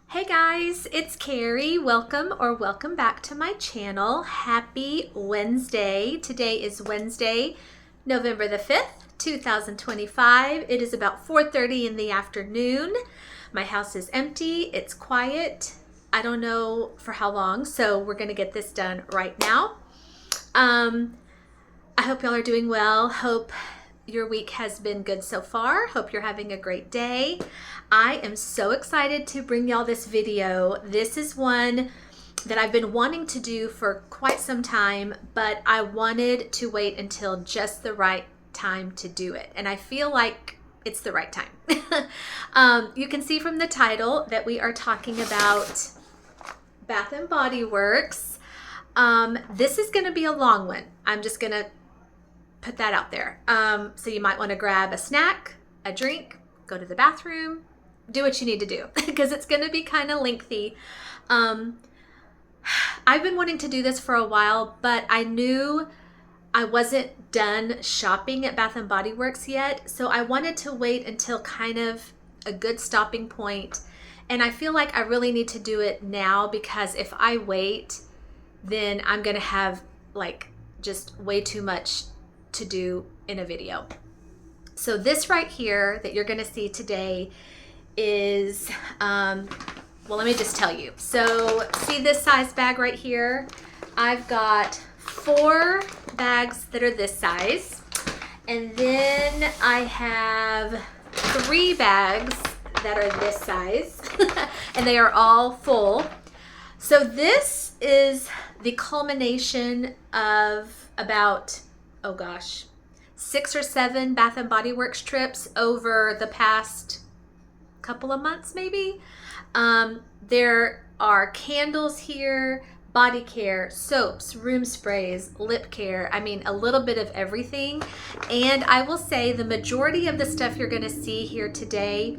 Hey guys, it's Kerri. Welcome back to my channel. Happy Wednesday. Today is Wednesday, November the 5th, 2025. It is about 4:30 in the afternoon. My house is empty. It's quiet. I don't know for how long, so we're going to get this done right now. I hope y'all are doing well. Hope your week has been good so far. Hope you're having a great day. I am so excited to bring y'all this video. This is one that I've been wanting to do for quite some time, but I wanted to wait until just the right time to do it. And I feel like it's the right time. You can see from the title that we are talking about Bath and Body Works. This is going to be a long one. I'm just going to put that out there. So you might want to grab a snack, a drink, go to the bathroom, do what you need to do because it's going to be kind of lengthy. I've been wanting to do this for a while, but I knew I wasn't done shopping at Bath and Body Works yet. So I wanted to wait until kind of a good stopping point. And I feel like I really need to do it now because if I wait, then I'm going to have like just way too much to do in a video. So this right here that you're going to see today is, well, let me just tell you. So see this size bag right here? I've got 4 bags that are this size. And then I have 3 bags that are this size and they are all full. So this is the culmination of about, oh gosh, 6 or 7 Bath and Body Works trips over the past couple of months maybe. There are candles here, body care, soaps, room sprays, lip care. I mean, a little bit of everything. And I will say the majority of the stuff you're going to see here today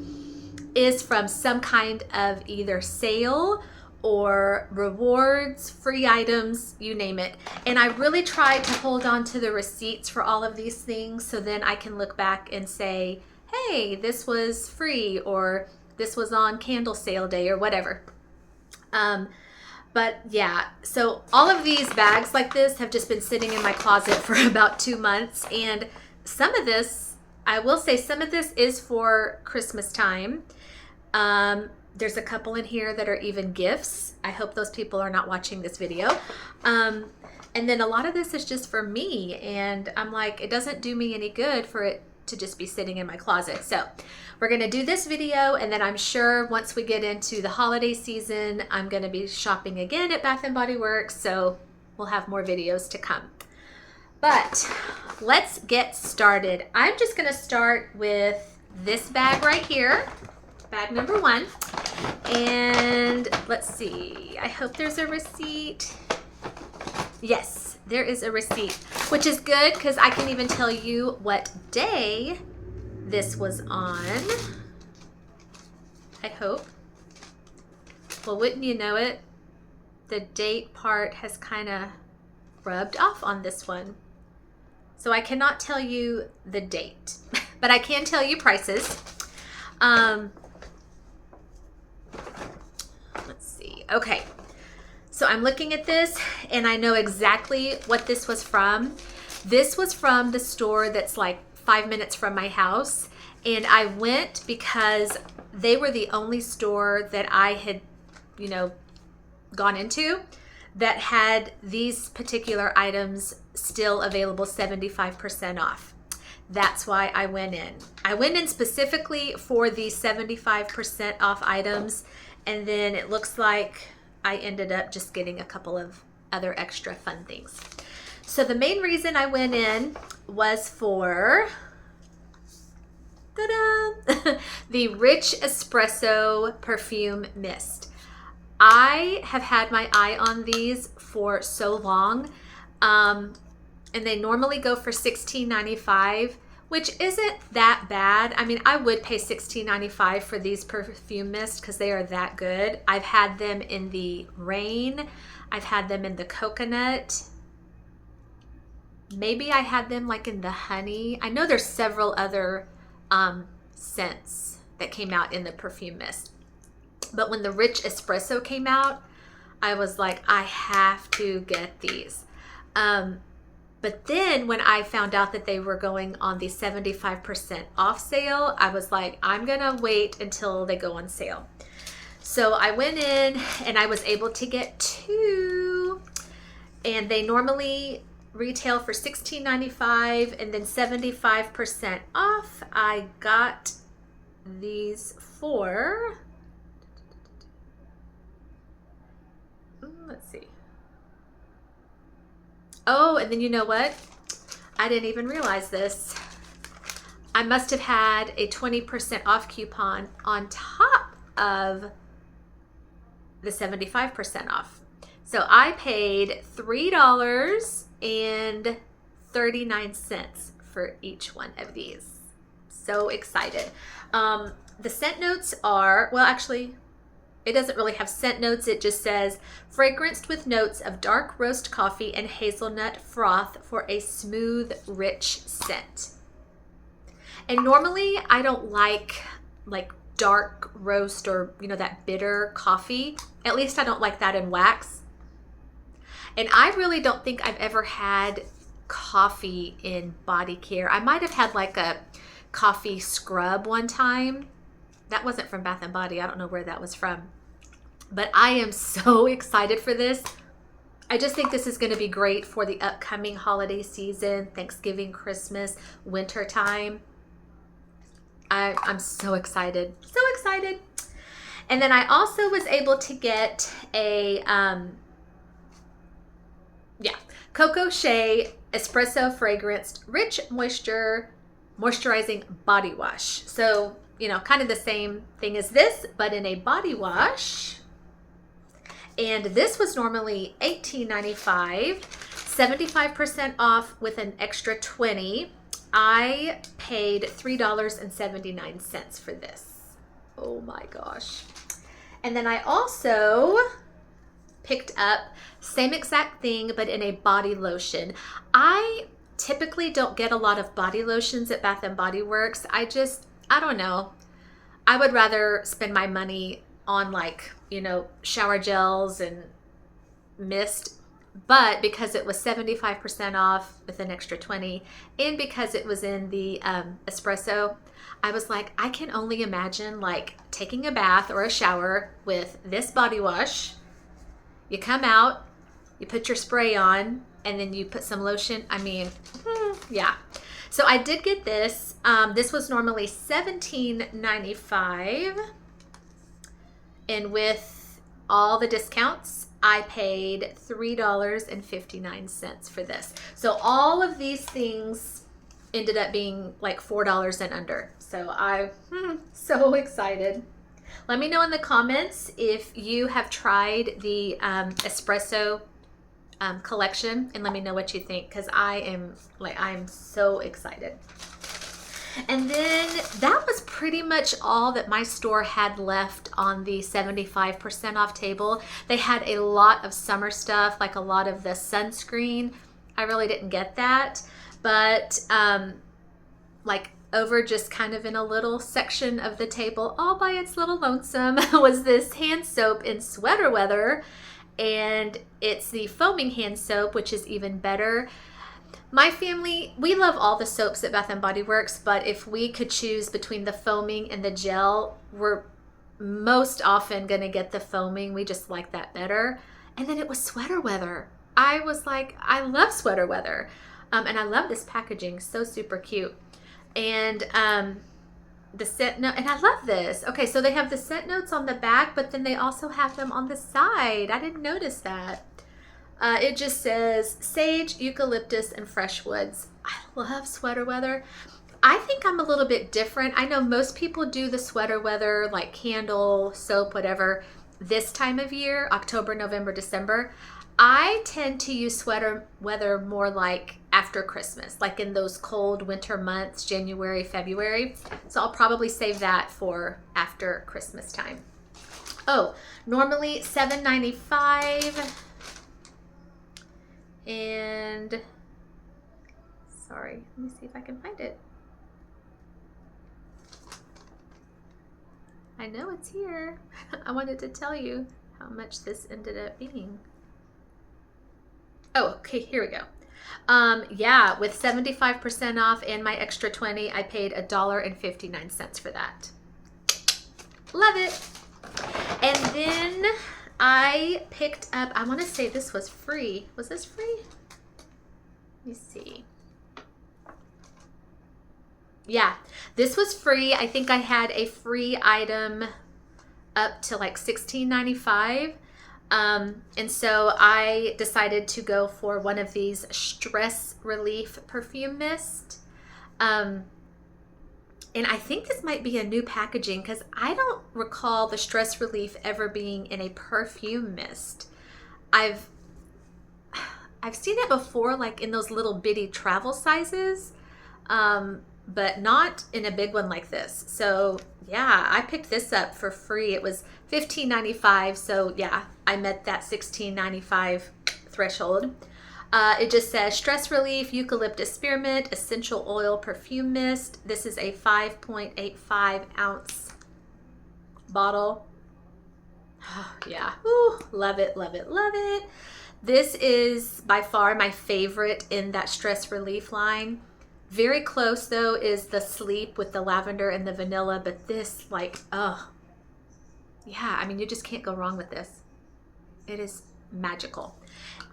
is from some kind of either sale or rewards, free items, you name it. And I really tried to hold on to the receipts for all of these things so then I can look back and say, hey, this was free or this was on candle sale day or whatever. But yeah, so all of these bags like this have just been sitting in my closet for about 2 months. And some of this, I will say some of this is for Christmas time. There's a couple in here that are even gifts. I hope those people are not watching this video. And then a lot of this is just for me. And I'm like, it doesn't do me any good for it to just be sitting in my closet. So we're going to do this video. And then I'm sure once we get into the holiday season, I'm going to be shopping again at Bath and Body Works. So we'll have more videos to come. But let's get started. I'm just going to start with this bag right here. Bag number 1. And let's see, I hope there's a receipt. Yes, there is a receipt, which is good because I can even tell you what day this was on. I hope. Well, wouldn't you know it? The date part has kind of rubbed off on this one. So I cannot tell you the date, but I can tell you prices. Let's see. Okay. So I'm looking at this and I know exactly what this was from. This was from the store that's like 5 minutes from my house. And I went because they were the only store that I had, gone into that had these particular items still available 75% off. That's why I went in. I went in specifically for the 75% off items. And then it looks like I ended up just getting a couple of other extra fun things. So the main reason I went in was for ta-da, the Rich Espresso Perfume Mist. I have had my eye on these for so long. And they normally go for $16.95. Which isn't that bad. I mean, I would pay $16.95 for these perfume mists because they are that good. I've had them in the rain. I've had them in the coconut. Maybe I had them like in the honey. I know there's several other scents that came out in the perfume mist. But when the rich espresso came out, I was like, I have to get these. But then when I found out that they were going on the 75% off sale, I was like, I'm gonna wait until they go on sale. So I went in and I was able to get two, and they normally retail for $16.95, and then 75% off. I got these for, let's see. Oh, and then you know what? I didn't even realize this. I must have had a 20% off coupon on top of the 75% off. So I paid $3.39 for each one of these. So excited. The scent notes are, well, actually, it doesn't really have scent notes. It just says, fragranced with notes of dark roast coffee and hazelnut froth for a smooth, rich scent. And normally I don't like dark roast or, that bitter coffee. At least I don't like that in wax. And I really don't think I've ever had coffee in body care. I might have had like a coffee scrub one time. That wasn't from Bath & Body. I don't know where that was from. But I am so excited for this. I just think this is going to be great for the upcoming holiday season, Thanksgiving, Christmas, winter time. I'm so excited. So excited. And then I also was able to get a Cocoa Shea Espresso Fragranced Rich Moisturizing Body Wash. So, kind of the same thing as this, but in a body wash. And this was normally $18.95, 75% off with an extra 20. I paid $3.79 for this. Oh my gosh. And then I also picked up same exact thing, but in a body lotion. I typically don't get a lot of body lotions at Bath & Body Works. I don't know. I would rather spend my money on shower gels and mist. But because it was 75% off with an extra 20, and because it was in the espresso, I was like, I can only imagine taking a bath or a shower with this body wash. You come out, you put your spray on, and then you put some lotion. I mean, yeah. So I did get this. This was normally $17.95. And with all the discounts, I paid $3.59 for this. So all of these things ended up being like $4 and under. So I'm so excited. Let me know in the comments if you have tried the espresso collection, and let me know what you think, because I'm so excited. And then that was pretty much all that my store had left on the 75% off table. They had a lot of summer stuff, like a lot of the sunscreen. I really didn't get that, but over just kind of in a little section of the table, all by its little lonesome, was this hand soap in sweater weather, and it's the foaming hand soap, which is even better. My family, we love all the soaps at Bath & Body Works, but if we could choose between the foaming and the gel, we're most often going to get the foaming. We just like that better. And then it was sweater weather. I was like, I love sweater weather. And I love this packaging. So super cute. And the scent note, and I love this. Okay, so they have the scent notes on the back, but then they also have them on the side. I didn't notice that. It just says sage, eucalyptus, and fresh woods. I love sweater weather. I think I'm a little bit different. I know most people do the sweater weather, like candle, soap, whatever, this time of year, October, November, December. I tend to use sweater weather more like after Christmas, like in those cold winter months, January, February. So I'll probably save that for after Christmas time. Oh, normally $7.95. And sorry, let me see if I can find it. I know it's here. I wanted to tell you how much this ended up being. Oh, okay, here we go. Yeah, with 75% off and my extra 20, I paid $1.59 for that. Love it. And then I picked up, I want to say this was free. Was this free? Let me see. Yeah, this was free. I think I had a free item up to like $16.95. And so I decided to go for one of these stress relief perfume mist. And I think this might be a new packaging because I don't recall the stress relief ever being in a perfume mist. I've seen it before, like in those little bitty travel sizes, but not in a big one like this. So yeah, I picked this up for free. It was $15.95. So yeah, I met that $16.95 threshold. It just says stress relief, eucalyptus spearmint, essential oil perfume mist. This is a 5.85 ounce bottle. Oh, yeah. Ooh, love it, love it, love it. This is by far my favorite in that stress relief line. Very close though is the Sleep with the lavender and the vanilla, but this, like, oh yeah, I mean, you just can't go wrong with this. It is magical.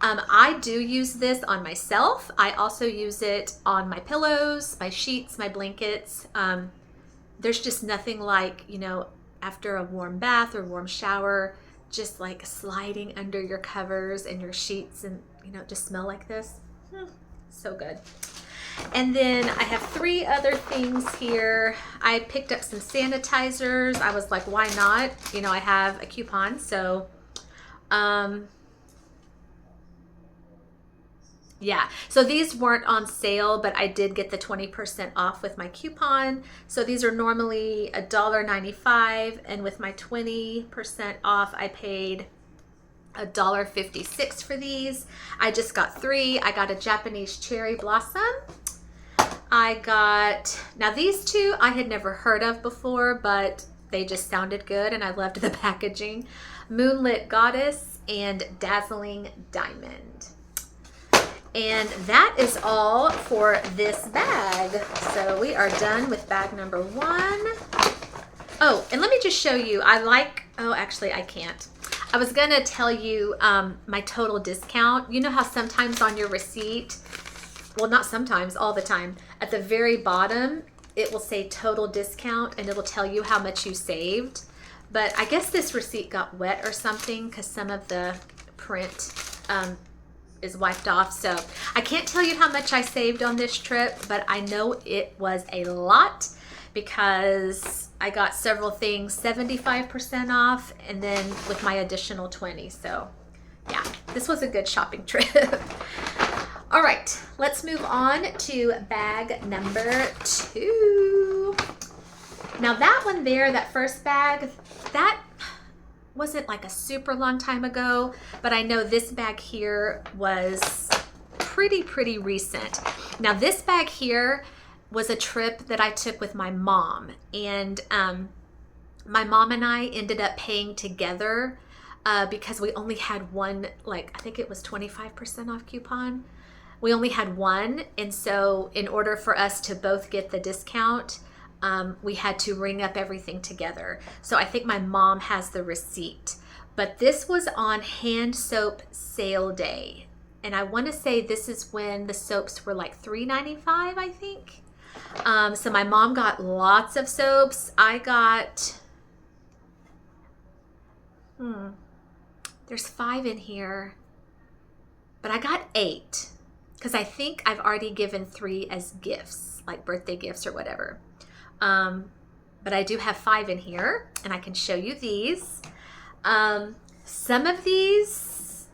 I do use this on myself. I also use it on my pillows, my sheets, my blankets. There's just nothing like, you know, after a warm bath or warm shower, just like sliding under your covers and your sheets and, you know, just smell like this. So good. And then I have 3 other things here. I picked up some sanitizers. I was like, why not? You know, I have a coupon. So, yeah, so these weren't on sale, but I did get the 20% off with my coupon. So these are normally $1.95, and with my 20% off, I paid $1.56 for these. I just got 3. I got a Japanese cherry blossom. I got, now these 2 I had never heard of before, but they just sounded good and I loved the packaging. Moonlit Goddess and Dazzling Diamond. And that is all for this bag. So we are done with bag number 1. Oh, and let me just show you, oh, actually I can't. I was gonna tell you my total discount. You know how sometimes on your receipt, well, not sometimes, all the time, at the very bottom, it will say total discount and it'll tell you how much you saved. But I guess this receipt got wet or something because some of the print is wiped off. So I can't tell you how much I saved on this trip, but I know it was a lot because I got several things 75% off and then with my additional 20. So yeah, this was a good shopping trip. All right, let's move on to bag number 2. Now that one there, that first bag, that wasn't like a super long time ago, but I know this bag here was pretty recent. Now this bag here was a trip that I took with my mom, and my mom and I ended up paying together because we only had one, like I think it was 25% off coupon. We only had one, and so in order for us to both get the discount, we had to ring up everything together. So I think my mom has the receipt, but this was on hand soap sale day. And I want to say this is when the soaps were like $3.95, I think. So my mom got lots of soaps. I got, there's 5 in here, but I got 8 because I think I've already given 3 as gifts, like birthday gifts or whatever. But I do have 5 in here, and I can show you these. Some of these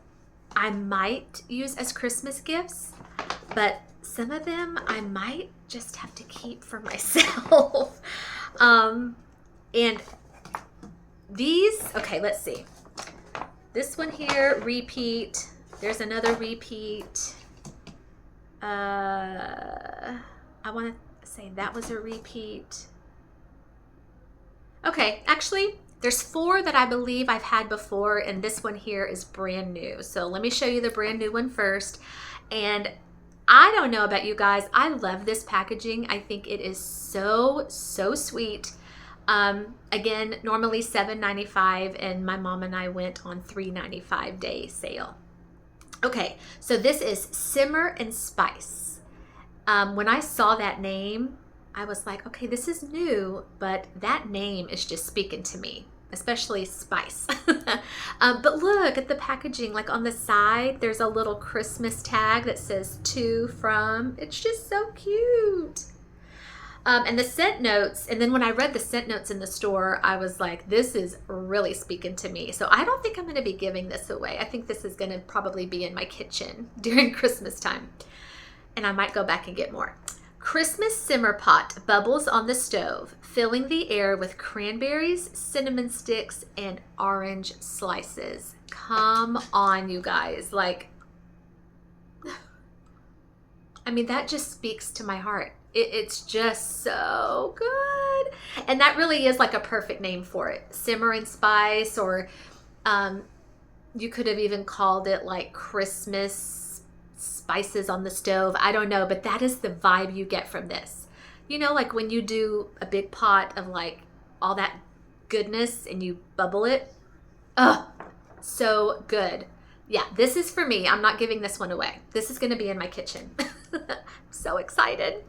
I might use as Christmas gifts, but some of them I might just have to keep for myself. And these, okay, let's see. This one here, repeat. There's another repeat. I want to say that was a repeat. Okay, actually, there's 4 that I believe I've had before, and this one here is brand new. So let me show you the brand new one first. And I don't know about you guys, I love this packaging. I think it is so, so sweet. Again, normally $7.95, and my mom and I went on $3.95 day sale. Okay, so this is Simmer and Spice. When I saw that name, I was like, okay, this is new, but that name is just speaking to me, especially Spice. But look at the packaging, like on the side, there's a little Christmas tag that says to from. It's just so cute. And the scent notes, and then when I read the scent notes in the store, I was like, this is really speaking to me. So I don't think I'm going to be giving this away. I think this is going to probably be in my kitchen during Christmas time. And I might go back and get more. Christmas simmer pot bubbles on the stove, filling the air with cranberries, cinnamon sticks, and orange slices. Come on, you guys. Like, I mean, that just speaks to my heart. It's just so good. And that really is like a perfect name for it. Simmer and Spice, or you could have even called it like Christmas spices on the stove. I don't know, but that is the vibe you get from this. You know, like when you do a big pot of like all that goodness and you bubble it. Oh, so good. Yeah, this is for me. I'm not giving this one away. This is going to be in my kitchen. So excited.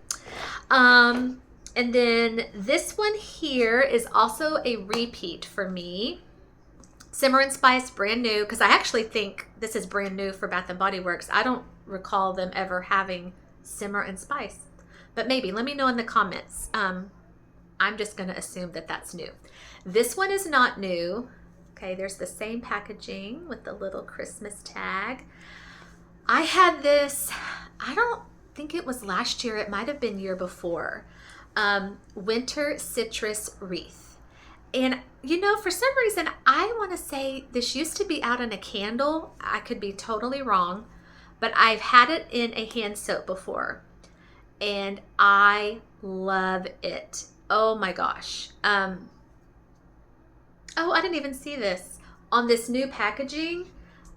And then this one here is also a repeat for me. Simmer and Spice, brand new, because I actually think this is brand new for Bath & Body Works. I don't recall them ever having Simmer and Spice, but maybe. Let me know in the comments. I'm just going to assume that that's new. This one is not new. Okay, there's the same packaging with the little Christmas tag. I had this, I don't think it was last year. It might have been year before. Winter citrus wreath. And you know, for some reason, I want to say this used to be out in a candle. I could be totally wrong, but I've had it in a hand soap before, and I love it. Oh my gosh. Oh, I didn't even see this. On this new packaging,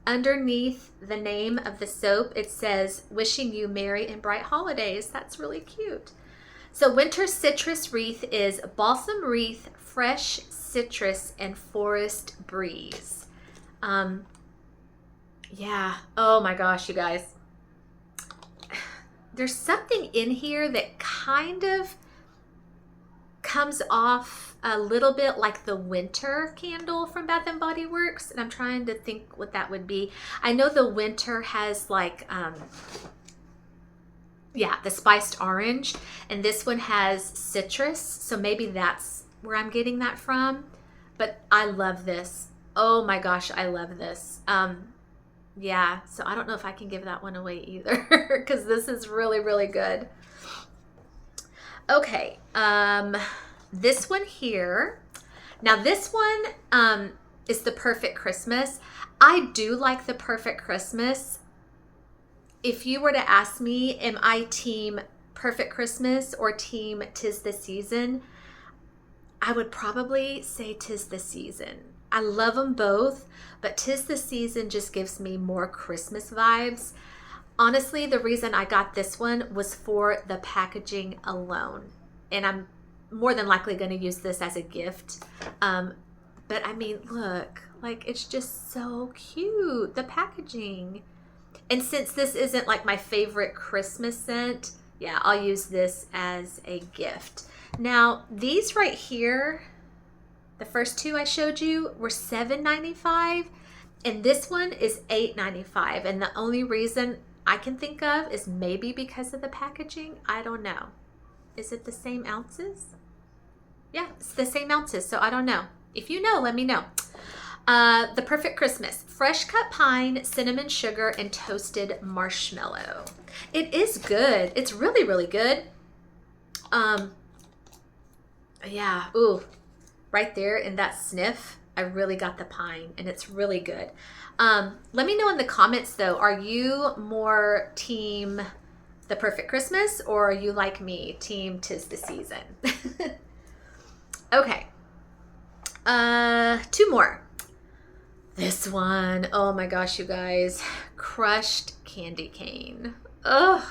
underneath the name of the soap, it says, wishing you merry and bright holidays. That's really cute. So winter citrus wreath is balsam wreath, fresh citrus, and forest breeze. Yeah. Oh my gosh, you guys. There's something in here that kind of comes off a little bit like the winter candle from Bath & Body Works, and I'm trying to think what that would be. I know the winter has like yeah, the spiced orange, and this one has citrus, so maybe that's where I'm getting that from. But I love this. Oh my gosh, I love this. Yeah, so I don't know if I can give that one away either, because this is really, really good. Okay, this one here. Now this one is the Perfect Christmas. I do like the Perfect Christmas. If you were to ask me, am I team Perfect Christmas or team 'Tis the Season? I would probably say 'Tis the Season. I love them both, but 'Tis the Season just gives me more Christmas vibes. Honestly, the reason I got this one was for the packaging alone. And I'm more than likely going to use this as a gift. But I mean, look, like it's just so cute, the packaging. And since this isn't like my favorite Christmas scent, yeah, I'll use this as a gift. Now, these right here, the first two I showed you were $7.95, and this one is $8.95. And the only reason I can think of is maybe because of the packaging. I don't know. Is it the same ounces? Yeah, it's the same ounces, so I don't know. If you know, let me know. The Perfect Christmas, fresh cut pine, cinnamon sugar, and toasted marshmallow. It is good. It's really, really good. Yeah, ooh, right there in that sniff, I really got the pine, and it's really good. Let me know in the comments though, are you more team The Perfect Christmas, or are you like me, team 'Tis the Season? Okay. Two more. This one, oh my gosh, you guys, crushed candy cane. Ugh.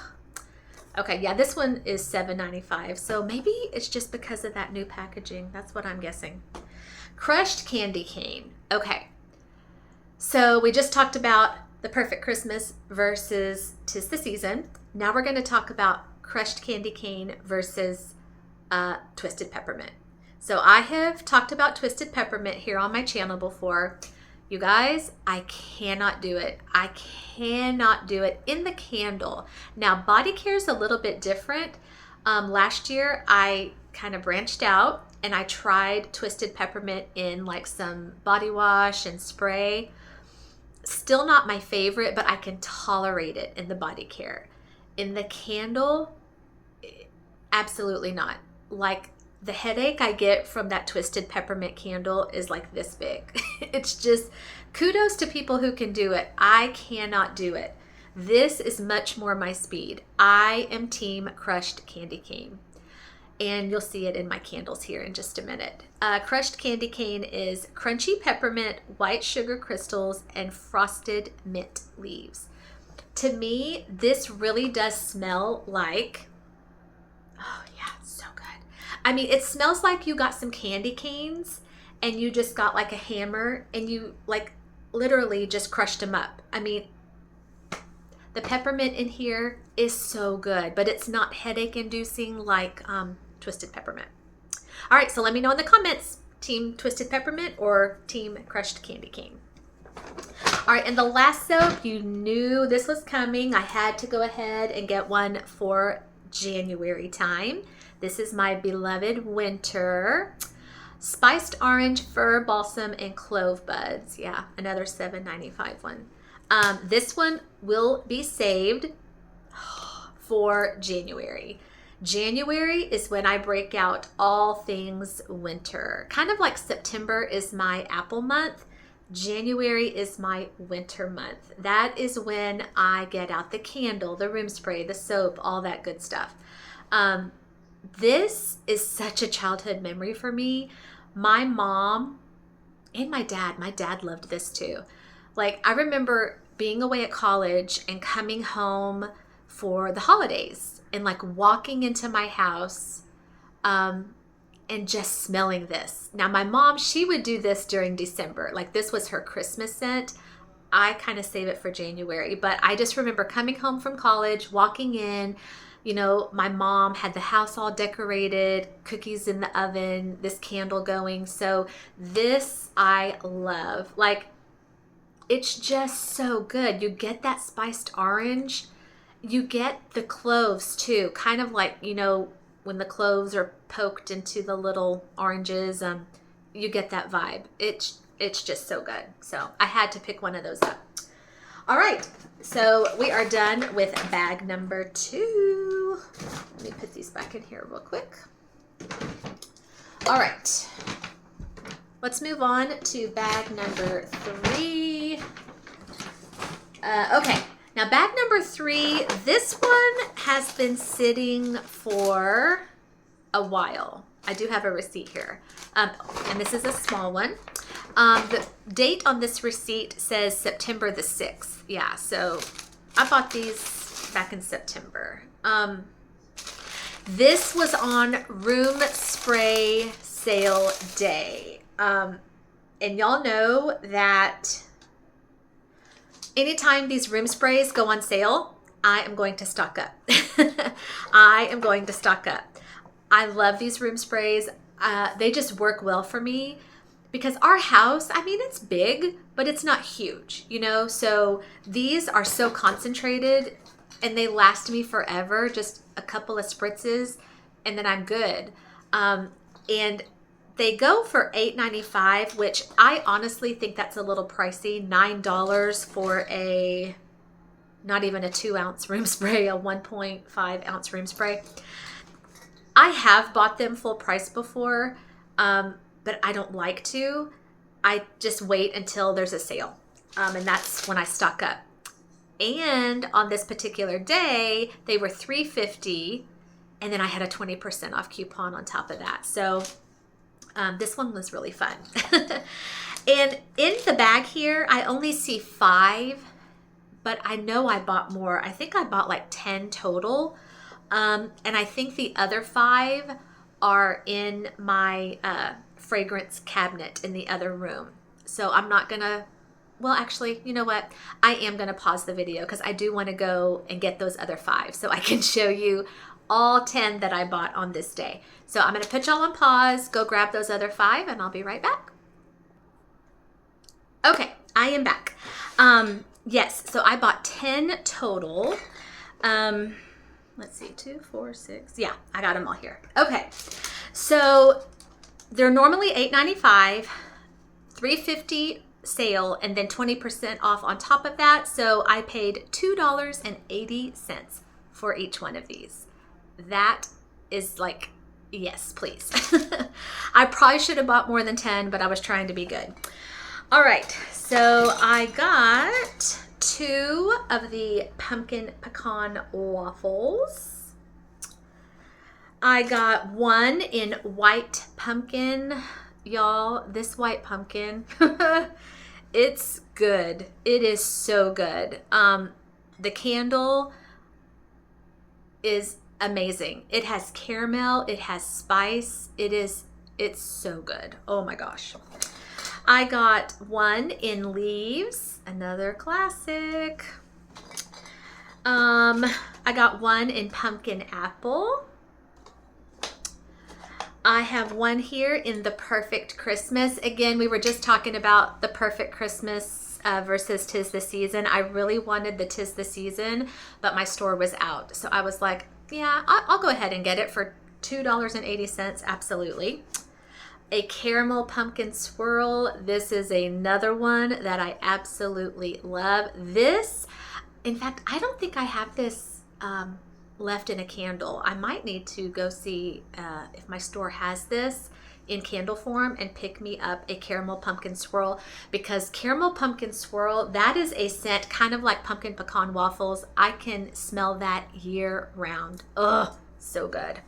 Okay, yeah, this one is $7.95, so maybe it's just because of that new packaging. That's what I'm guessing. Crushed candy cane. Okay, so we just talked about the perfect Christmas versus 'tis the season. Now we're going to talk about crushed candy cane versus twisted peppermint. So I have talked about twisted peppermint here on my channel before. You guys, I cannot do it. I cannot do it in the candle. Now, body care is a little bit different. Last year, I kind of branched out and I tried twisted peppermint in like some body wash and spray. Still not my favorite, but I can tolerate it in the body care. In the candle, absolutely not. Like, the headache I get from that twisted peppermint candle is like this big. It's just kudos to people who can do it. I cannot do it. This is much more my speed. I am team crushed candy cane. And you'll see it in my candles here in just a minute. Crushed candy cane is crunchy peppermint, white sugar crystals, and frosted mint leaves. To me, this really does smell like, oh yeah, so good. I mean, it smells like you got some candy canes and you just got like a hammer and you like literally just crushed them up. I mean, the peppermint in here is so good, but it's not headache inducing like twisted peppermint. All right, so let me know in the comments, team twisted peppermint or team crushed candy cane. All right, and the last soap, you knew this was coming. I had to go ahead and get one for January time. This is my beloved winter spiced orange, fir balsam, and clove buds. Yeah, another $7.95 one. This one will be saved for January. January is when I break out all things winter. Kind of like September is my apple month. January is my winter month. That is when I get out the candle, the room spray, the soap, all that good stuff. This is such a childhood memory for me. My mom and my dad loved this too. Like, I remember being away at college and coming home for the holidays and like walking into my house and just smelling this. Now, my mom, she would do this during December. Like, this was her Christmas scent. I kind of save it for January, but I just remember coming home from college, walking in. You know, my mom had the house all decorated, cookies in the oven, this candle going. So this I love. Like, it's just so good. You get that spiced orange. You get the cloves too. Kind of like, you know, when the cloves are poked into the little oranges, you get that vibe. It's just so good. So I had to pick one of those up. All right, so we are done with bag number 2. Let me put these back in here real quick. All right, let's move on to bag number 3. Okay, now bag number 3, this one has been sitting for a while. I do have a receipt here, and this is a small one. The date on this receipt says September the 6th. Yeah, so I bought these back in September. This was on room spray sale day. And y'all know that anytime these room sprays go on sale, I am going to stock up. I am going to stock up. I love these room sprays. They just work well for me. Because our house, I mean, it's big, but it's not huge, you know? So these are so concentrated and they last me forever, just a couple of spritzes, and then I'm good. And they go for $8.95, which I honestly think that's a little pricey. $9 for a, not even a 2-ounce room spray, a 1.5-ounce room spray. I have bought them full price before, but I don't like to. I just wait until there's a sale, and that's when I stock up. And on this particular day, they were $3.50, and then I had a 20% off coupon on top of that. So This one was really fun. And in the bag here, I only see 5, but I know I bought more. I think I bought like 10 total. And I think the other 5 are in my fragrance cabinet in the other room. So I'm not gonna, well, actually, you know what? I am gonna pause the video because I do want to go and get those other 5 so I can show you all 10 that I bought on this day. So I'm gonna put y'all on pause, go grab those other 5, and I'll be right back. Okay, I am back. Yes, so I bought 10 total. Let's see, 2, 4, 6. Yeah, I got them all here. Okay, so they're normally $8.95, $3.50 sale, and then 20% off on top of that. So I paid $2.80 for each one of these. That is like, yes, please. I probably should have bought more than 10, but I was trying to be good. All right, so I got 2 of the pumpkin pecan waffles. I got 1 in white pumpkin. Y'all, this white pumpkin, it's good. It is so good. The candle is amazing. It has caramel, it has spice. It's so good. Oh my gosh. I got 1 in leaves, another classic. I got 1 in pumpkin apple. I have 1 here in the perfect Christmas. Again, we were just talking about the perfect Christmas versus 'tis the season. I really wanted the 'tis the season, but my store was out. So I was like, yeah, I'll go ahead and get it for $2.80. Absolutely. A caramel pumpkin swirl. This is another one that I absolutely love. This, in fact, I don't think I have this left in a candle. I might need to go see if my store has this in candle form and pick me up a caramel pumpkin swirl, because caramel pumpkin swirl, that is a scent kind of like pumpkin pecan waffles. I can smell that year round. Ugh, so good.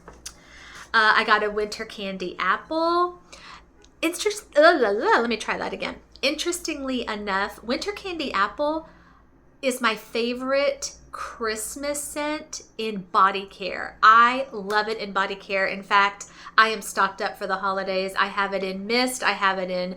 I got a winter candy apple. It's just, let me try that again. Interestingly enough, winter candy apple is my favorite Christmas scent in body care. I love it in body care. In fact, I am stocked up for the holidays. I have it in mist. I have it in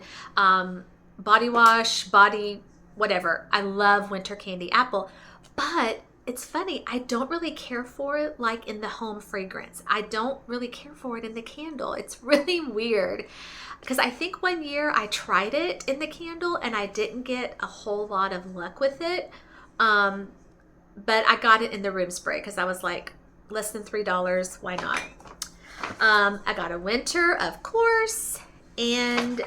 body wash, body, whatever. I love winter candy apple. But it's funny, I don't really care for it like in the home fragrance. I don't really care for it in the candle. It's really weird because I think one year I tried it in the candle and I didn't get a whole lot of luck with it. But I got it in the room spray because I was like, less than $3, why not? I got a winter, of course, and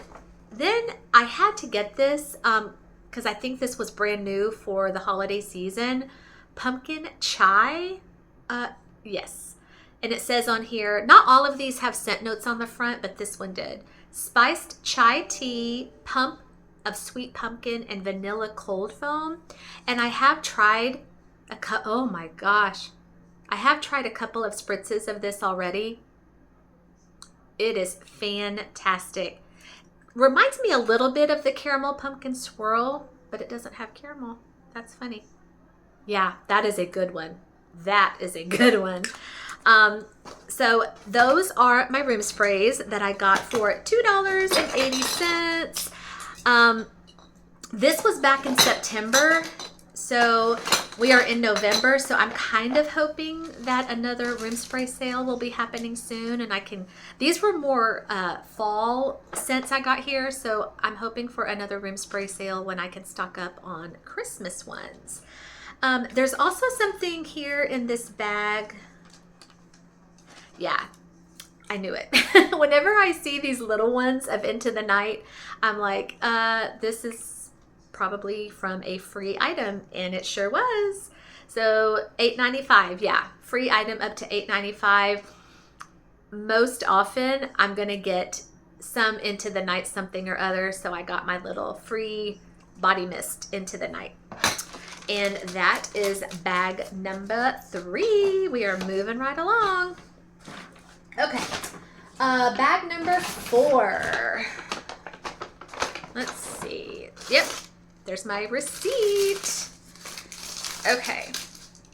then I had to get this because I think this was brand new for the holiday season. Pumpkin chai, yes. And it says on here, not all of these have scent notes on the front, but this one did. Spiced chai tea, pump of sweet pumpkin, and vanilla cold foam. And I have tried oh my gosh. I have tried a couple of spritzes of this already. It is fantastic. Reminds me a little bit of the caramel pumpkin swirl, but it doesn't have caramel. That's funny. Yeah, that is a good one. That is a good one. So those are my room sprays that I got for $2.80. This was back in September. So we are in November. So I'm kind of hoping that another room spray sale will be happening soon. And these were more fall scents I got here. So I'm hoping for another room spray sale when I can stock up on Christmas ones. There's also something here in this bag. Yeah, I knew it. Whenever I see these little ones of Into the Night, I'm like, this is probably from a free item, and it sure was. So $8.95, yeah, free item up to $8.95. Most often, I'm gonna get some Into the Night something or other, so I got my little free body mist Into the Night. And that is bag number 3. We are moving right along. Okay. Bag number 4. Let's see. Yep, there's my receipt. Okay,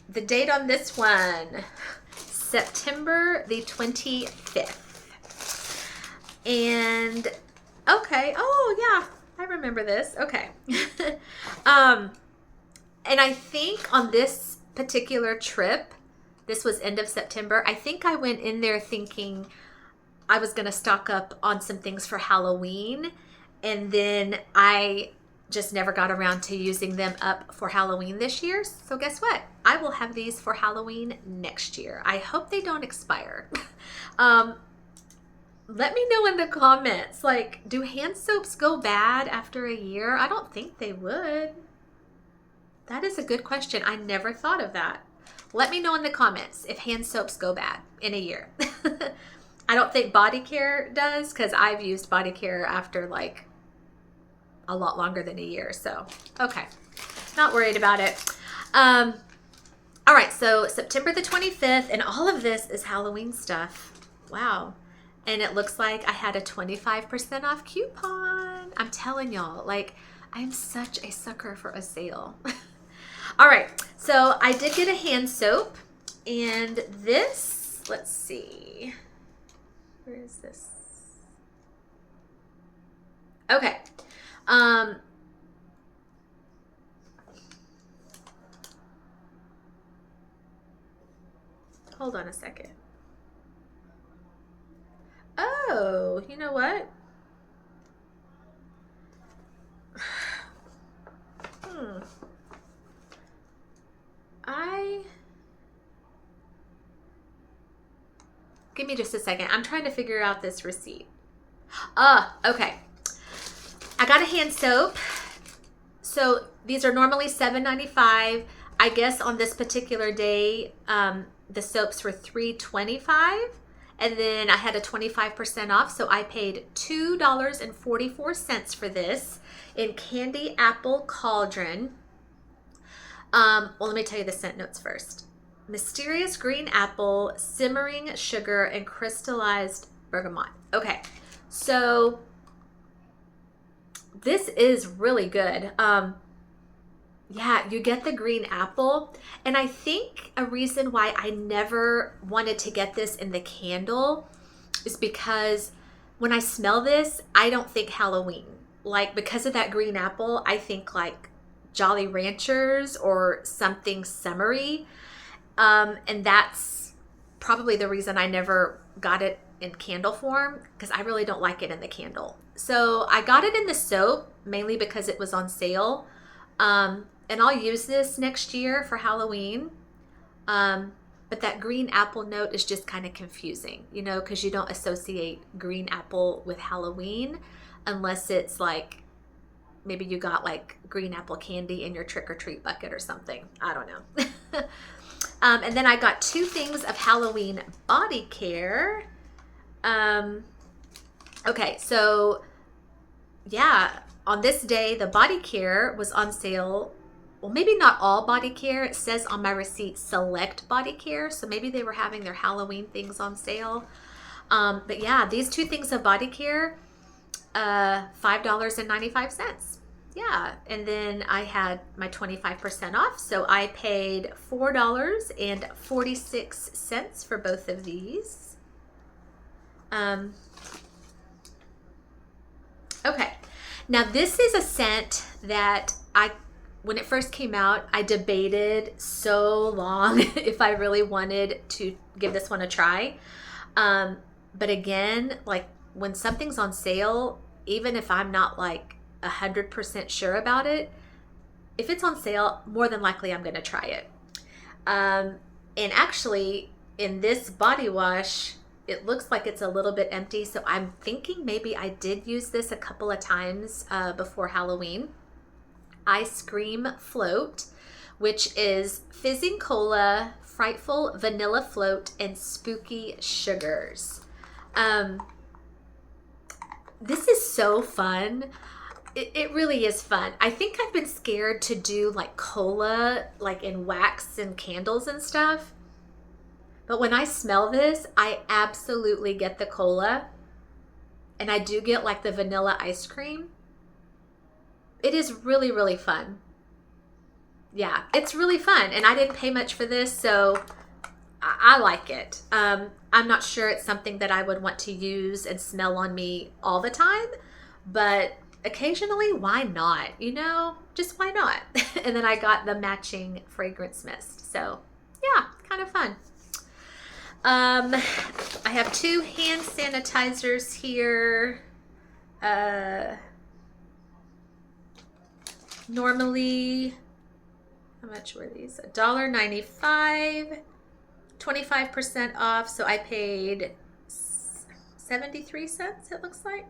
the date on this one, September the 25th. And, okay, oh yeah, I remember this. Okay. And I think on this particular trip, this was end of September, I think I went in there thinking I was going to stock up on some things for Halloween. And then I just never got around to using them up for Halloween this year. So guess what? I will have these for Halloween next year. I hope they don't expire. Let me know in the comments, like, do hand soaps go bad after a year? I don't think they would. That is a good question. I never thought of that. Let me know in the comments if hand soaps go bad in a year. I don't think body care does, because I've used body care after like a lot longer than a year. So, okay. Not worried about it. All right. So September the 25th, and all of this is Halloween stuff. Wow. And it looks like I had a 25% off coupon. I'm telling y'all, like, I'm such a sucker for a sale. All right. So I did get a hand soap, and this, let's see. Where is this? Okay. Hold on a second. Oh, you know what? Give me just a second. I'm trying to figure out this receipt. Okay. I got a hand soap. So these are normally $7.95. I guess on this particular day, the soaps were $3.25. And then I had a 25% off. So I paid $2.44 for this in Candy Apple Cauldron. Well, let me tell you the scent notes first. Mysterious green apple, simmering sugar, and crystallized bergamot. Okay, so this is really good. Yeah, you get the green apple. And I think a reason why I never wanted to get this in the candle is because when I smell this, I don't think Halloween. Like, because of that green apple, I think like Jolly Ranchers or something summery. And that's probably the reason I never got it in candle form, because I really don't like it in the candle. So I got it in the soap mainly because it was on sale. And I'll use this next year for Halloween. But that green apple note is just kind of confusing, you know, because you don't associate green apple with Halloween unless it's like, maybe you got like green apple candy in your trick or treat bucket or something. I don't know. And then I got 2 things of Halloween body care. Okay, so yeah, on this day, the body care was on sale. Well, maybe not all body care. It says on my receipt, select body care. So maybe they were having their Halloween things on sale. But yeah, these 2 things of body care, $5.95. Yeah, and then I had my 25% off. So I paid $4.46 for both of these. Okay, now this is a scent that when it first came out, I debated so long if I really wanted to give this one a try. But again, like when something's on sale, even if I'm not like 100% sure about it, if it's on sale, more than likely I'm going to try it. And actually, in this body wash, it looks like it's a little bit empty. So I'm thinking maybe I did use this a couple of times before Halloween. Ice Cream Float, which is fizzing cola, frightful vanilla float, and spooky sugars. This is so fun. It really is fun. I think I've been scared to do like cola, like in wax and candles and stuff, But when I smell this, I absolutely get the cola. And I do get like the vanilla ice cream. It is really, really fun. Yeah, it's really fun. And I didn't pay much for this, so I like it. I'm not sure it's something that I would want to use and smell on me all the time, but occasionally, why not? You know, just why not? And then I got the matching fragrance mist. So yeah, kind of fun. I have 2 hand sanitizers here. Normally, how much were these? $1.95, 25% off. So I paid 73 cents, it looks like.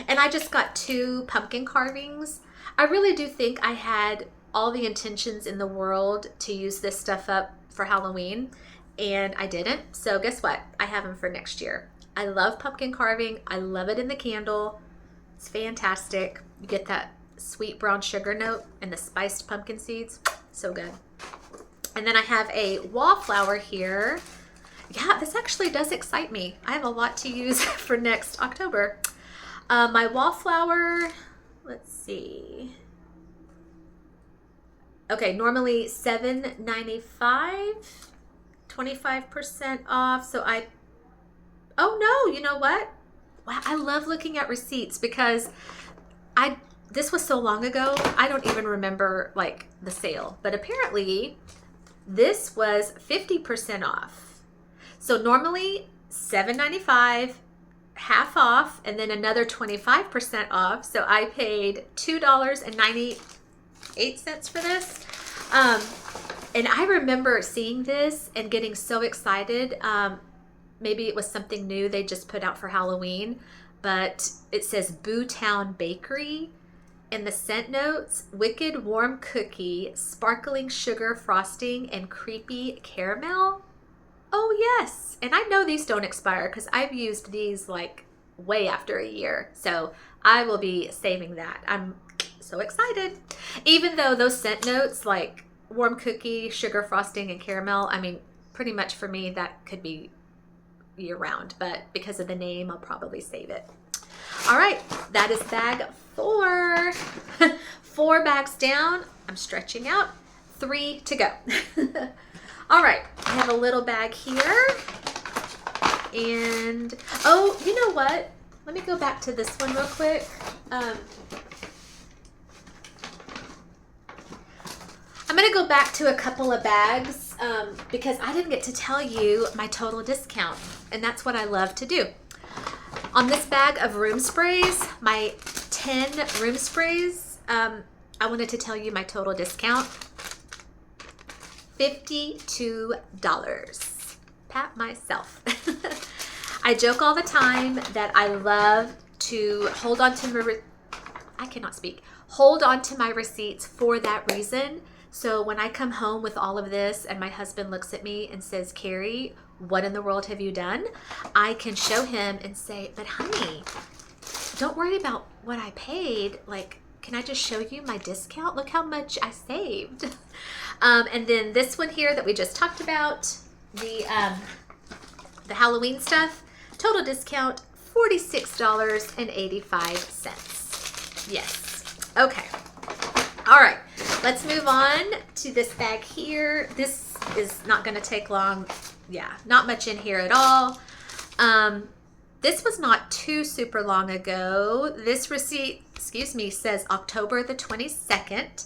And I just got 2 pumpkin carvings. I really do think I had all the intentions in the world to use this stuff up for Halloween, and I didn't. So guess what? I have them for next year. I love pumpkin carving. I love it in the candle. It's fantastic. You get that sweet brown sugar note and the spiced pumpkin seeds. So good. And then I have a wallflower here. Yeah, this actually does excite me. I have a lot to use for next October. My wallflower, let's see. Okay, normally $7.95, 25% off. So oh no, you know what? Wow, I love looking at receipts because this was so long ago, I don't even remember like the sale. But apparently this was 50% off. So normally $7.95, half off, and then another 25% off. So I paid $2.98 for this. And I remember seeing this and getting so excited. Maybe it was something new they just put out for Halloween, but it says Boo Town Bakery. And the scent notes: wicked warm cookie, sparkling sugar frosting, and creepy caramel. Oh yes. And I know these don't expire because I've used these like way after a year. So I will be saving that. I'm so excited. Even though those scent notes like warm cookie, sugar frosting, and caramel, I mean, pretty much for me that could be year round, but because of the name, I'll probably save it. All right, that is bag 4. 4 bags down. I'm stretching out. 3 to go. All right, I have a little bag here. And, oh, you know what? Let me go back to this one real quick. I'm going to go back to a couple of bags because I didn't get to tell you my total discount, and that's what I love to do. On this bag of room sprays, my 10 room sprays, I wanted to tell you my total discount. $52. Pat myself. I joke all the time that I love to hold on to my receipts for that reason. So when I come home with all of this and my husband looks at me and says, Kerri, what in the world have you done? I can show him and say, but honey, don't worry about what I paid. Like, can I just show you my discount? Look how much I saved. And then this one here that we just talked about, the Halloween stuff, total discount, $46.85. Yes. Okay. All right. Let's move on to this bag here. This is not going to take long. Yeah, not much in here at all. This was not too super long ago. This receipt, says October the 22nd.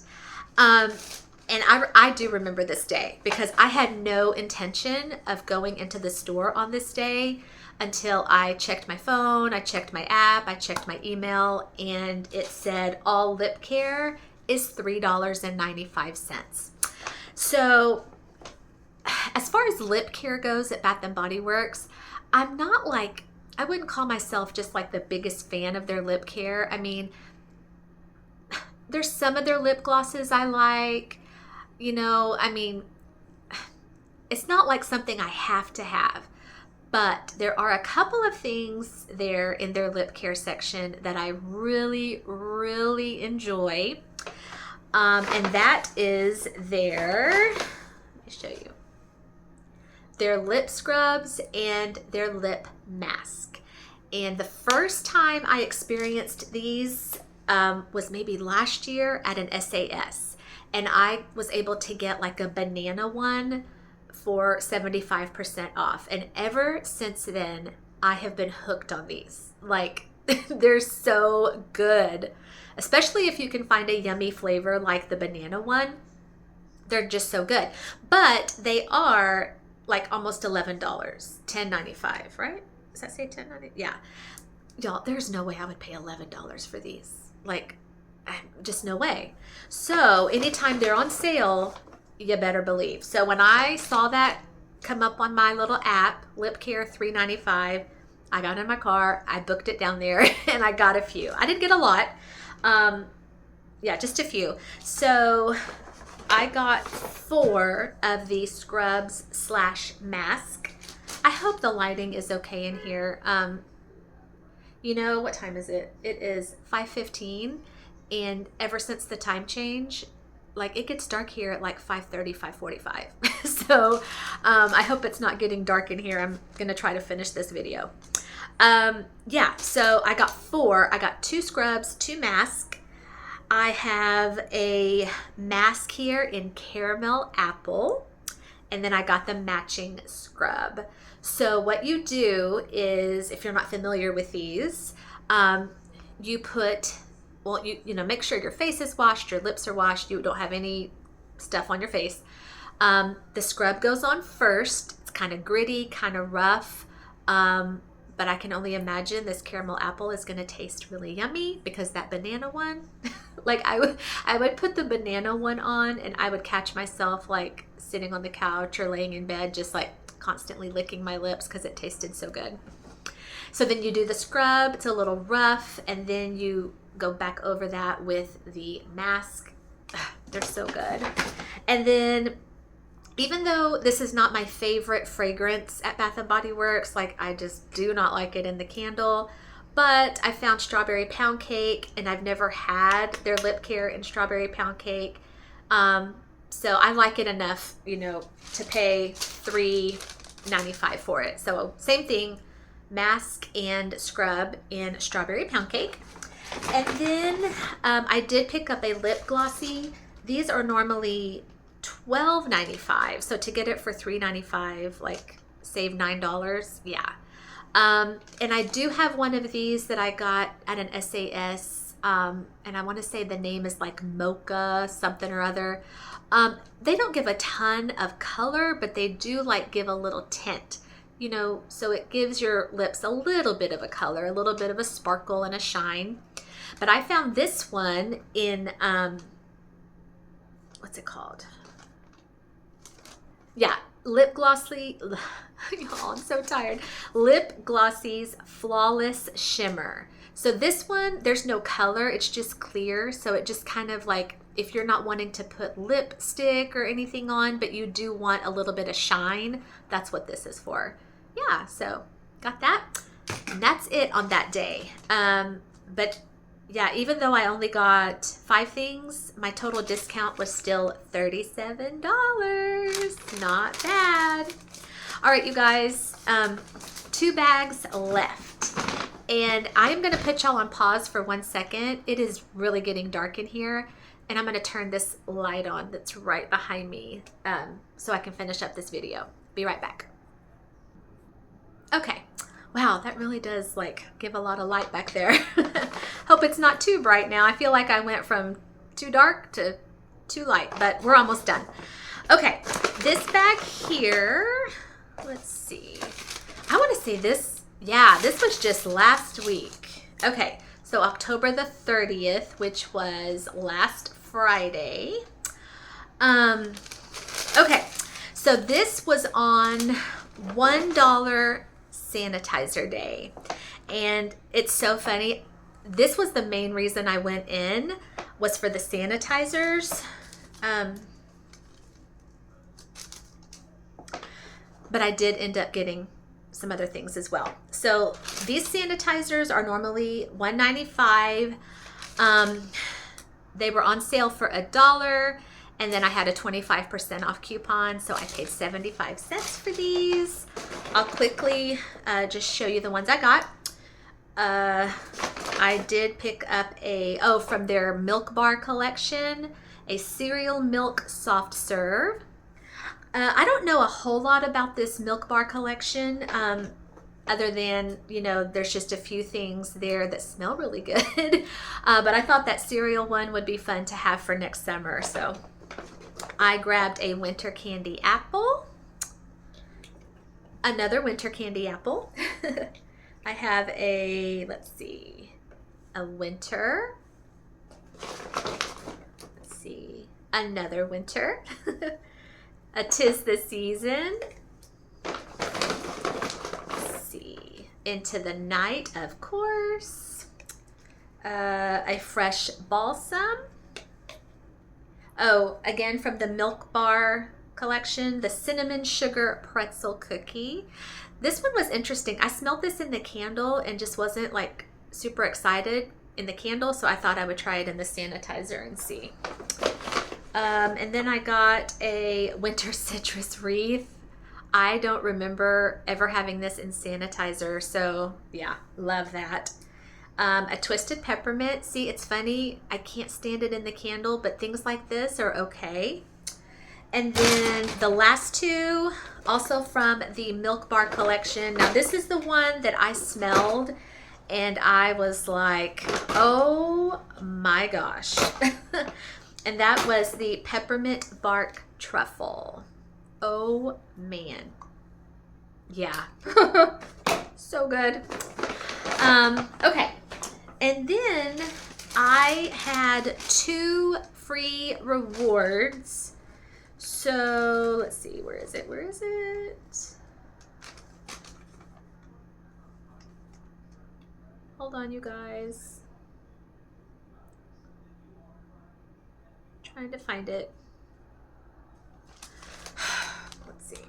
And I do remember this day because I had no intention of going into the store on this day until I checked my phone, I checked my app, I checked my email, and it said all lip care is $3.95. So as far as lip care goes at Bath & Body Works, I wouldn't call myself just like the biggest fan of their lip care. I mean, there's some of their lip glosses I like, it's not like something I have to have, but there are a couple of things there in their lip care section that I really, really enjoy. And that is let me show you. their lip scrubs and their lip mask. And the first time I experienced these was maybe last year at an SAS. And I was able to get like a banana one for 75% off. And ever since then, I have been hooked on these. Like, they're so good. Especially if you can find a yummy flavor like the banana one. They're just so good. But they are like almost $11, $10.95, right? Does that say $10.95? Yeah. Y'all, there's no way I would pay $11 for these. Like, just no way. So anytime they're on sale, you better believe. So when I saw that come up on my little app, Lip Care $3.95, I got in my car, I booked it down there, and I got a few. I didn't get a lot. Yeah, just a few. So I got 4 of the scrubs / mask. I hope the lighting is okay in here. You know, what time is it? It is 5:15, and ever since the time change, like, it gets dark here at like 5:30, 5:45. So I hope it's not getting dark in here. I'm gonna try to finish this video. Yeah, so I got 4. I got 2 scrubs, 2 masks. I have a mask here in caramel apple, and then I got the matching scrub. So what you do is, if you're not familiar with these, you put, well, you know, make sure your face is washed, your lips are washed, you don't have any stuff on your face. The scrub goes on first. It's kind of gritty, kind of rough, but I can only imagine this caramel apple is going to taste really yummy, because that banana one, like, I would put the banana one on and I would catch myself like sitting on the couch or laying in bed just like constantly licking my lips because it tasted so good. So then you do the scrub. It's a little rough, and then you go back over that with the mask. They're so good. And then, even though this is not my favorite fragrance at Bath & Body Works, like, I just do not like it in the candle, but I found Strawberry Pound Cake, and I've never had their lip care in Strawberry Pound Cake. So I like it enough, you know, to pay $3.95 for it. So same thing, mask and scrub in Strawberry Pound Cake. And then I did pick up a lip glossy. These are normally $12.95. So to get it for $3.95, like, save $9. Yeah. And I do have one of these that I got at an SAS. And I want to say the name is like Mocha something or other. They don't give a ton of color, but they do like give a little tint, you know, so it gives your lips a little bit of a color, a little bit of a sparkle and a shine. But I found this one in, what's it called? Yeah, Lip Glossy, y'all, I'm so tired. Lip Glossy's Flawless Shimmer. So this one, there's no color, it's just clear. So it just kind of like, if you're not wanting to put lipstick or anything on, but you do want a little bit of shine, that's what this is for. Yeah, so got that. And that's it on that day. But yeah, even though I only got 5 things, my total discount was still $37. Not bad. All right, you guys, 2 bags left. And I am going to put y'all on pause for 1 second. It is really getting dark in here. And I'm going to turn this light on that's right behind me so I can finish up this video. Be right back. Okay. Wow, that really does like give a lot of light back there. Hope it's not too bright now. I feel like I went from too dark to too light, but we're almost done. Okay, this bag here, let's see. I want to say this, yeah, this was just last week. Okay, so October the 30th, which was last Friday. Okay, so this was on $1 sanitizer day, and it's so funny. This was the main reason I went in, was for the sanitizers. But I did end up getting some other things as well. So these sanitizers are normally $1.95. They were on sale for $1, And then I had a 25% off coupon, so I paid 75 cents for these. I'll quickly just show you the ones I got. I did pick up from their Milk Bar collection, a cereal milk soft serve. I don't know a whole lot about this Milk Bar collection, other than, there's just a few things there that smell really good. But I thought that cereal one would be fun to have for next summer. So I grabbed a winter candy apple, another winter candy apple. I have a winter. Let's see, another winter. A 'tis the season. Let's see, into the night, of course. A fresh balsam. Oh, again from the Milk Bar collection, the cinnamon sugar pretzel cookie. This one was interesting. I smelled this in the candle and just wasn't like super excited in the candle, so I thought I would try it in the sanitizer and see. And then I got a winter citrus wreath. I don't remember ever having this in sanitizer, so yeah, love that. A twisted peppermint. See, it's funny, I can't stand it in the candle, but things like this are okay. And then the last two, also from the Milk Bar collection. Now this is the one that I smelled and I was like, oh my gosh. And that was the peppermint bark truffle. Oh man. Yeah. So good. Okay. And then I had 2 free rewards. So let's see, where is it? Hold on, you guys. Trying to find it. Let's see.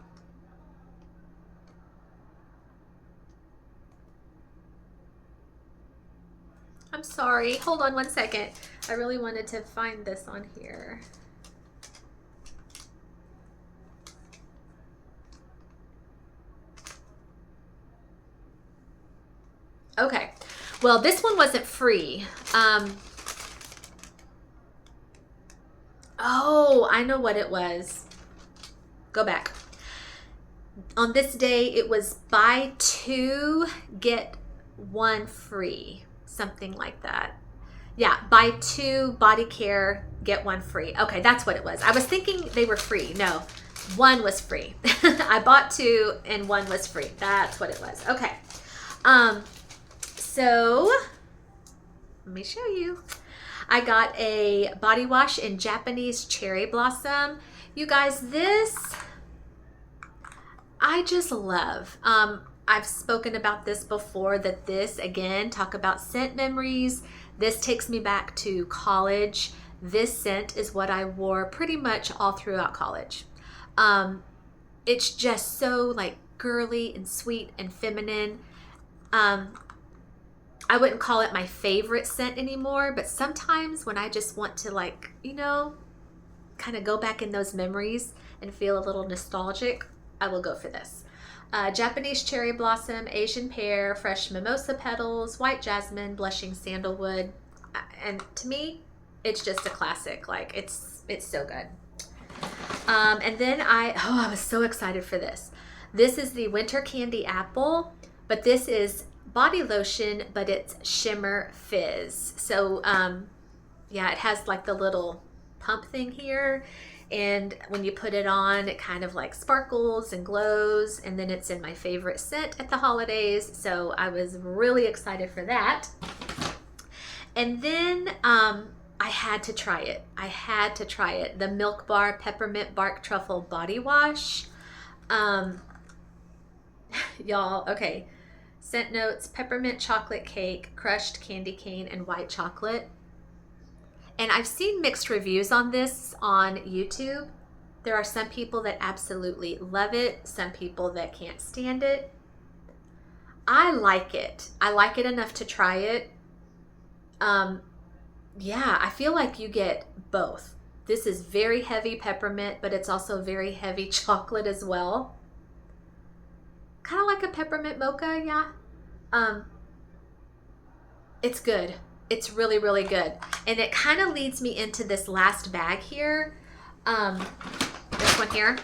I'm sorry. Hold on one second. I really wanted to find this on here. Okay. Well, this one wasn't free. Oh, I know what it was. Go back. On this day, it was buy 2, get 1 free. Something like that. Yeah, buy 2 body care, get 1 free. Okay, that's what it was. I was thinking they were free. No, 1 was free. I bought 2 and 1 was free. That's what it was. Okay. So let me show you. I got a body wash in Japanese cherry blossom. You guys, this I just love. I've spoken about this before, that this, again, talk about scent memories. This takes me back to college. This scent is what I wore pretty much all throughout college. It's just so like girly and sweet and feminine. I wouldn't call it my favorite scent anymore, but sometimes when I just want to like, kind of go back in those memories and feel a little nostalgic, I will go for this. Japanese cherry blossom, Asian pear, fresh mimosa petals, white jasmine, blushing sandalwood. And to me, it's just a classic. Like it's so good. And then I was so excited for this. This is the winter candy apple, but this is body lotion, but it's shimmer fizz. So yeah, it has like the little pump thing here, and when you put it on, it kind of like sparkles and glows, and then it's in my favorite scent at the holidays, so I was really excited for that. And then I had to try it. The Milk Bar Peppermint Bark Truffle Body Wash. Y'all, okay. Scent notes: peppermint chocolate cake, crushed candy cane, and white chocolate. And I've seen mixed reviews on this on YouTube. There are some people that absolutely love it, some people that can't stand it. I like it. I like it enough to try it. Yeah, I feel like you get both This is very heavy peppermint, but it's also very heavy chocolate as well. Kind of like a peppermint mocha, yeah. It's good. It's really, really good. And it kind of leads me into this last bag here. This one here.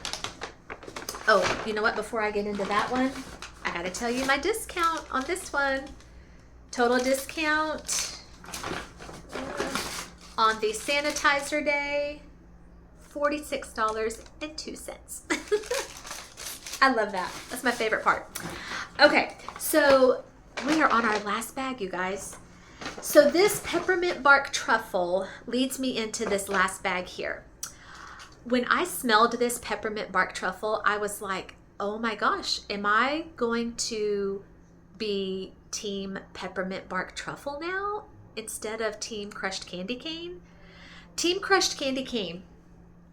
Oh, you know what? Before I get into that one, I gotta tell you my discount on this one. Total discount on the sanitizer day, $46.02. I love that. That's my favorite part. Okay, so we are on our last bag, you guys. So this peppermint bark truffle leads me into this last bag here. When I smelled this peppermint bark truffle, I was like, oh my gosh, am I going to be team peppermint bark truffle now instead of team crushed candy cane? Team crushed candy cane.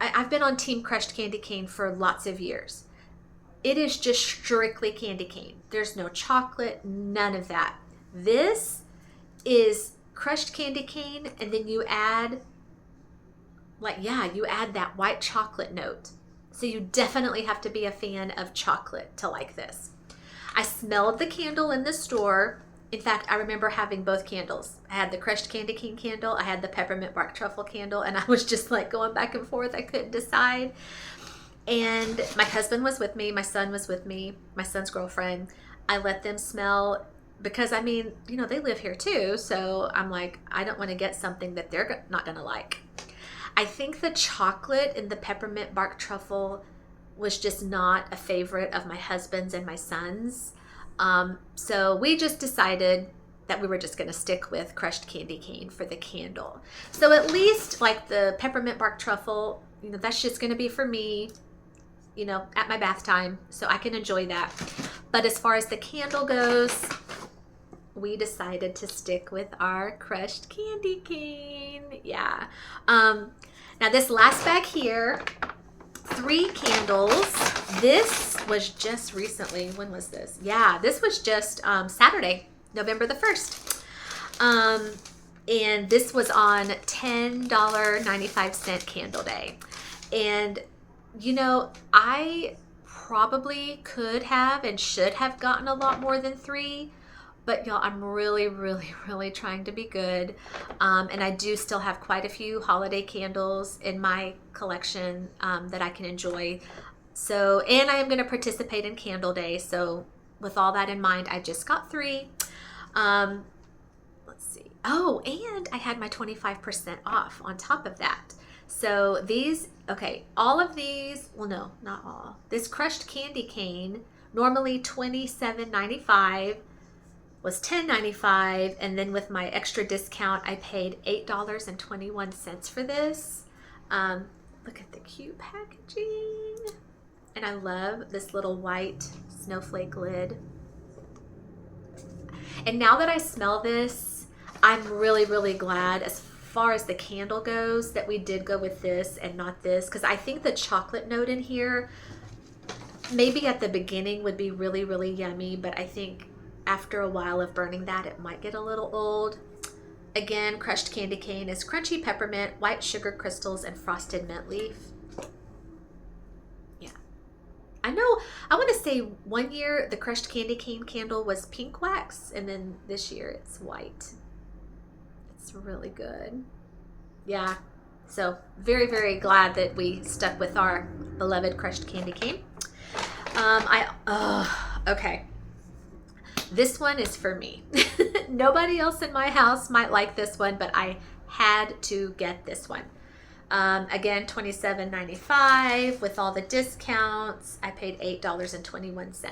I've been on team crushed candy cane for lots of years. It is just strictly candy cane. There's no chocolate, none of that. This is crushed candy cane, and then you add you add that white chocolate note. So you definitely have to be a fan of chocolate to like this. I smelled the candle in the store. In fact, I remember having both candles. I had the crushed candy cane candle, I had the peppermint bark truffle candle, and I was just like going back and forth. I couldn't decide. And my husband was with me, my son was with me, my son's girlfriend. I let them smell, because I mean, you know, they live here too. So I'm like, I don't want to get something that they're not going to like. I think the chocolate in the peppermint bark truffle was just not a favorite of my husband's and my son's. So we just decided that we were just going to stick with crushed candy cane for the candle. So at least like the peppermint bark truffle, you know, that's just going to be for me, you know, at my bath time, so I can enjoy that. But as far as the candle goes, we decided to stick with our crushed candy cane. Yeah. Now this last bag here, 3 candles. This was just recently. When was this? Yeah, this was just Saturday, November the 1st. And this was on $10.95 candle day. And you know, I probably could have and should have gotten a lot more than 3. But y'all, I'm really, really, really trying to be good. And I do still have quite a few holiday candles in my collection that I can enjoy. So, and I am going to participate in Candle Day. So with all that in mind, I just got 3. Let's see. Oh, and I had my 25% off on top of that. So these, okay, all of these, well, no, not all. This crushed candy cane, normally $27.95. was $10.95, and then with my extra discount I paid $8.21 for this. Look at the cute packaging, and I love this little white snowflake lid. And now that I smell this, I'm really, really glad, as far as the candle goes, that we did go with this and not this, because I think the chocolate note in here maybe at the beginning would be really, really yummy, but I think after a while of burning that, it might get a little old. Again, crushed candy cane is crunchy peppermint, white sugar crystals, and frosted mint leaf. Yeah. I know, I want to say one year the crushed candy cane candle was pink wax, and then this year it's white. It's really good. Yeah. So very, very glad that we stuck with our beloved crushed candy cane. Okay. This one is for me. Nobody else in my house might like this one, but I had to get this one. Again, $27.95 with all the discounts. I paid $8.21.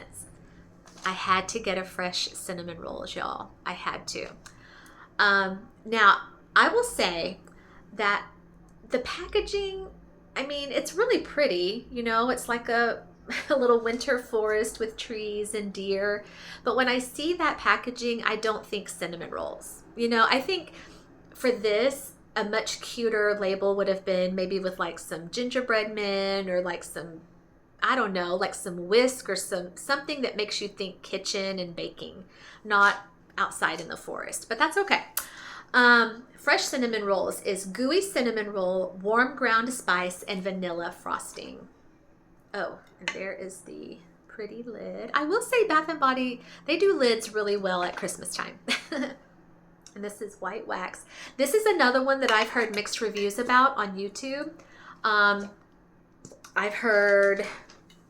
I had to get a fresh cinnamon rolls, y'all. I had to. Now, I will say that the packaging, I mean, it's really pretty. You know, it's like a little winter forest with trees and deer. But when I see that packaging, I don't think cinnamon rolls. You know, I think for this, a much cuter label would have been maybe with like some gingerbread men, or like some, I don't know, like some whisk, or something that makes you think kitchen and baking, not outside in the forest. But that's okay. Fresh cinnamon rolls is gooey cinnamon roll, warm ground spice, and vanilla frosting. Oh, and there is the pretty lid. I will say Bath & Body, they do lids really well at Christmas time. And this is white wax. This is another one that I've heard mixed reviews about on YouTube. I've heard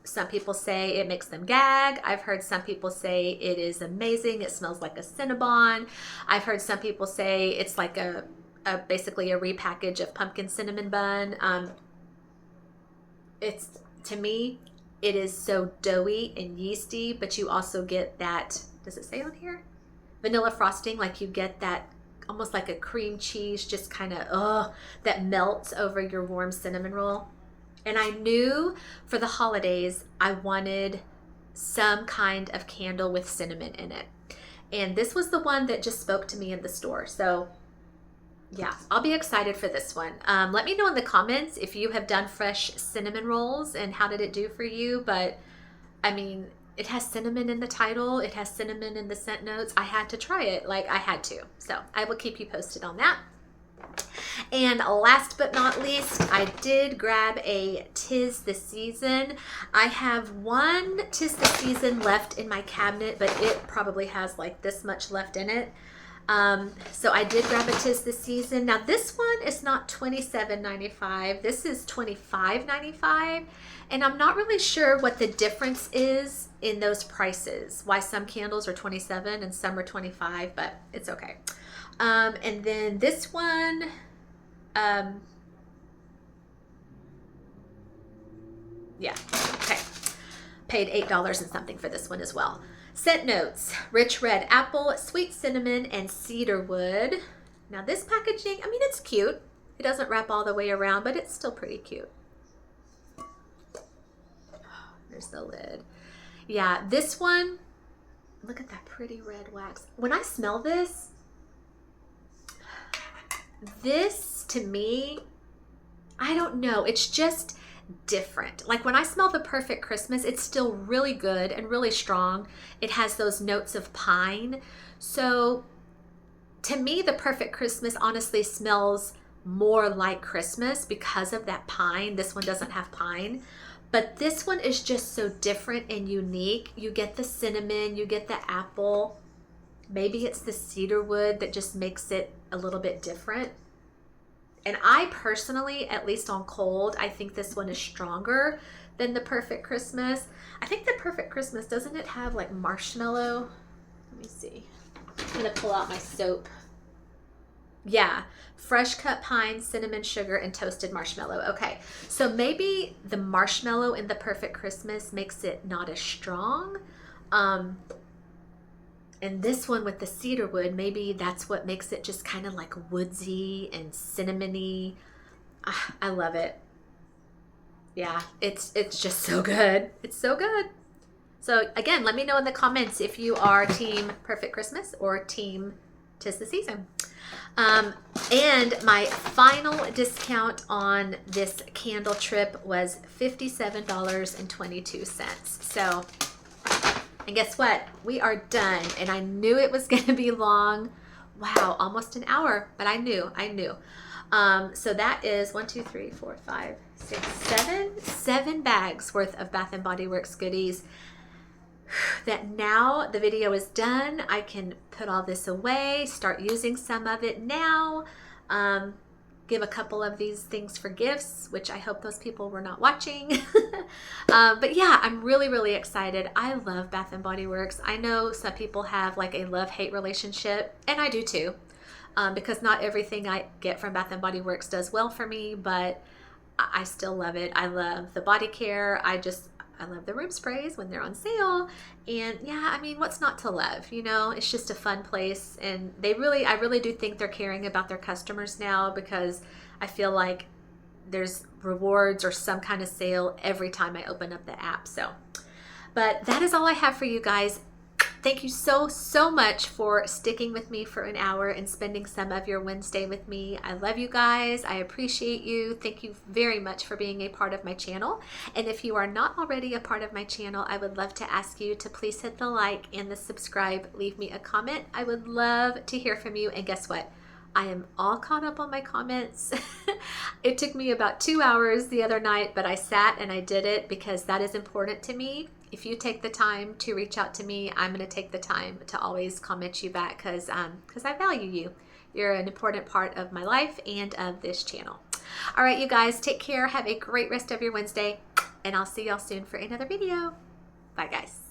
some people say it makes them gag. I've heard some people say it is amazing. It smells like a Cinnabon. I've heard some people say it's like basically a repackage of pumpkin cinnamon bun. It's, to me, it is so doughy and yeasty, but you also get that, does it say on here? Vanilla frosting, like you get that almost like a cream cheese, just kind of, that melts over your warm cinnamon roll. And I knew for the holidays, I wanted some kind of candle with cinnamon in it. And this was the one that just spoke to me in the store. So yeah, I'll be excited for this one. Let me know in the comments if you have done fresh cinnamon rolls and how did it do for you. But I mean, it has cinnamon in the title. It has cinnamon in the scent notes. I had to try it. Like, I had to. So I will keep you posted on that. And last but not least, I did grab a 'Tis the Season. I have one 'Tis the Season left in my cabinet, but it probably has like this much left in it. So I did grab a 'Tis the Season. Now this one is not $27.95. This is $25.95. And I'm not really sure what the difference is in those prices. Why some candles are $27 and some are $25, but it's okay. And then this one, yeah, okay. Paid $8 and something for this one as well. Scent notes, rich red apple, sweet cinnamon, and cedar wood. Now this packaging, I mean, it's cute. It doesn't wrap all the way around, but it's still pretty cute. There's the lid. Yeah, this one, look at that pretty red wax. When I smell this to me, I don't know, it's just different. Like when I smell the Perfect Christmas, it's still really good and really strong. It has those notes of pine. So to me, the Perfect Christmas honestly smells more like Christmas because of that pine. This one doesn't have pine, but this one is just so different and unique. You get the cinnamon, you get the apple. Maybe it's the cedar wood that just makes it a little bit different. And I personally, at least on cold, I think this one is stronger than the Perfect Christmas. I think the Perfect Christmas, doesn't it have like marshmallow? Let me see. I'm gonna pull out my soap. Yeah, fresh cut pine, cinnamon, sugar, and toasted marshmallow. Okay, so maybe the marshmallow in the Perfect Christmas makes it not as strong. And this one with the cedar wood, maybe that's what makes it just kind of like woodsy and cinnamony. I love it. Yeah, it's just so good. It's so good. So again, let me know in the comments if you are team Perfect Christmas or team 'Tis the Season. And my final discount on this candle trip was $57.22. So, and guess what? We are done. And I knew it was going to be long. Wow, almost an hour, but I knew. So that is 1, 2, 3, 4, 5, 6, 7 bags worth of Bath & Body Works goodies. That now the video is done, I can put all this away, start using some of it now, give a couple of these things for gifts, which I hope those people were not watching. But yeah, I'm really, really excited. I love Bath & Body Works. I know some people have like a love-hate relationship, and I do too, because not everything I get from Bath & Body Works does well for me, but I still love it. I love the body care. I love the room sprays when they're on sale. And yeah, I mean, what's not to love? You know, it's just a fun place. And I really do think they're caring about their customers now, because I feel like there's rewards or some kind of sale every time I open up the app. So, but that is all I have for you guys. Thank you so, so much for sticking with me for an hour and spending some of your Wednesday with me. I love you guys. I appreciate you. Thank you very much for being a part of my channel. And if you are not already a part of my channel, I would love to ask you to please hit the like and the subscribe. Leave me a comment. I would love to hear from you. And guess what? I am all caught up on my comments. It took me about 2 hours the other night, but I sat and I did it because that is important to me. If you take the time to reach out to me, I'm going to take the time to always comment you back because I value you. You're an important part of my life and of this channel. All right, you guys, take care. Have a great rest of your Wednesday, and I'll see y'all soon for another video. Bye, guys.